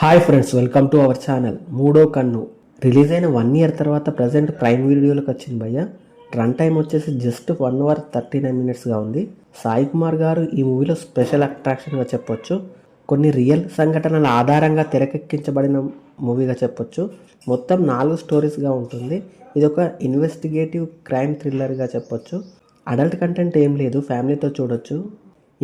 Hi friends, welcome to our channel. మూడో కన్ను release అయిన 1 ఇయర్ తర్వాత ప్రజెంట్ ప్రైమ్ వీడియోలోకి వచ్చింది భయ్య. రన్ టైం వచ్చేసి జస్ట్ 1 అవర్ 39 మినిట్స్గా ఉంది. సాయి కుమార్ గారు ఈ మూవీలో స్పెషల్ అట్రాక్షన్గా చెప్పొచ్చు. కొన్ని రియల్ సంఘటనల ఆధారంగా తెరకెక్కించబడిన మూవీగా చెప్పొచ్చు. మొత్తం 4 స్టోరీస్గా ఉంటుంది. ఇది ఒక ఇన్వెస్టిగేటివ్ క్రైమ్ థ్రిల్లర్గా చెప్పొచ్చు. అడల్ట్ కంటెంట్ ఏం లేదు, ఫ్యామిలీతో చూడొచ్చు.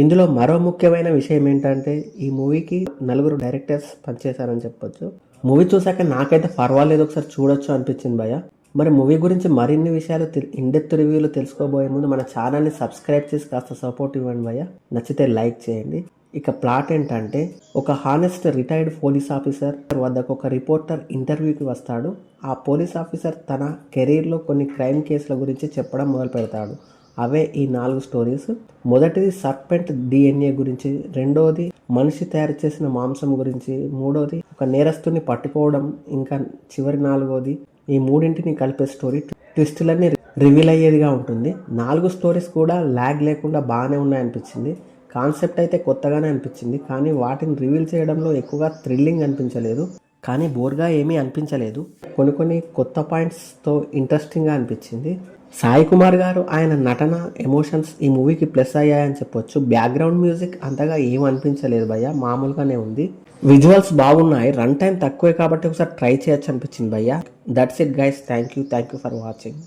ఇందులో మరో ముఖ్యమైన విషయం ఏంటంటే ఈ మూవీకి 4 డైరెక్టర్స్ పనిచేశారని చెప్పొచ్చు. మూవీ చూసాక నాకైతే పర్వాలేదు, ఒకసారి చూడొచ్చు అనిపించింది భయ్య. మరి మూవీ గురించి మరిన్ని విషయాలు ఇన్డెప్త్ రివ్యూలు తెలుసుకోబోయే ముందు మన ఛానల్ని సబ్స్క్రైబ్ చేసి కాస్త సపోర్ట్ ఇవ్వండి భయ్య. నచ్చితే లైక్ చేయండి. ఇక ప్లాట్ ఏంటంటే, ఒక హానెస్ట్ రిటైర్డ్ పోలీస్ ఆఫీసర్ వద్దకు ఒక రిపోర్టర్ ఇంటర్వ్యూకి వస్తాడు. ఆ పోలీస్ ఆఫీసర్ తన కెరీర్లో కొన్ని క్రైమ్ కేసుల గురించి చెప్పడం మొదలు పెడతాడు. అవే ఈ 4 స్టోరీస్. మొదటిది సర్పెంట్ DNA గురించి, రెండోది మనిషి తయారు చేసిన మాంసం గురించి, మూడోది ఒక నేరస్తుని పట్టుకోవడం, ఇంకా చివరి 4వది ఈ మూడింటిని కలిపే స్టోరీ. ట్విస్టులన్నీ రివీల్ అయ్యేదిగా ఉంటుంది. 4 స్టోరీస్ కూడా ల్యాగ్ లేకుండా బాగానే ఉన్నాయనిపించింది. కాన్సెప్ట్ అయితే కొత్తగానే అనిపించింది, కానీ వాటిని రివీల్ చేయడంలో ఎక్కువగా థ్రిల్లింగ్ అనిపించలేదు, కానీ బోర్గా ఏమీ అనిపించలేదు. కొన్ని కొత్త పాయింట్స్తో ఇంట్రెస్టింగ్గా అనిపించింది. సాయి కుమార్ గారు ఆయన నటన, ఎమోషన్స్ ఈ మూవీకి ప్లస్ అయ్యాయని చెప్పొచ్చు. బ్యాక్గ్రౌండ్ మ్యూజిక్ అంతగా ఏం అనిపించలేదు భయ్య, మామూలుగానే ఉంది. విజువల్స్ బాగున్నాయి. రన్ టైం తక్కువే కాబట్టి ఒకసారి ట్రై చేయొచ్చు అనిపించింది భయ్య. That's it guys, thank you for watching.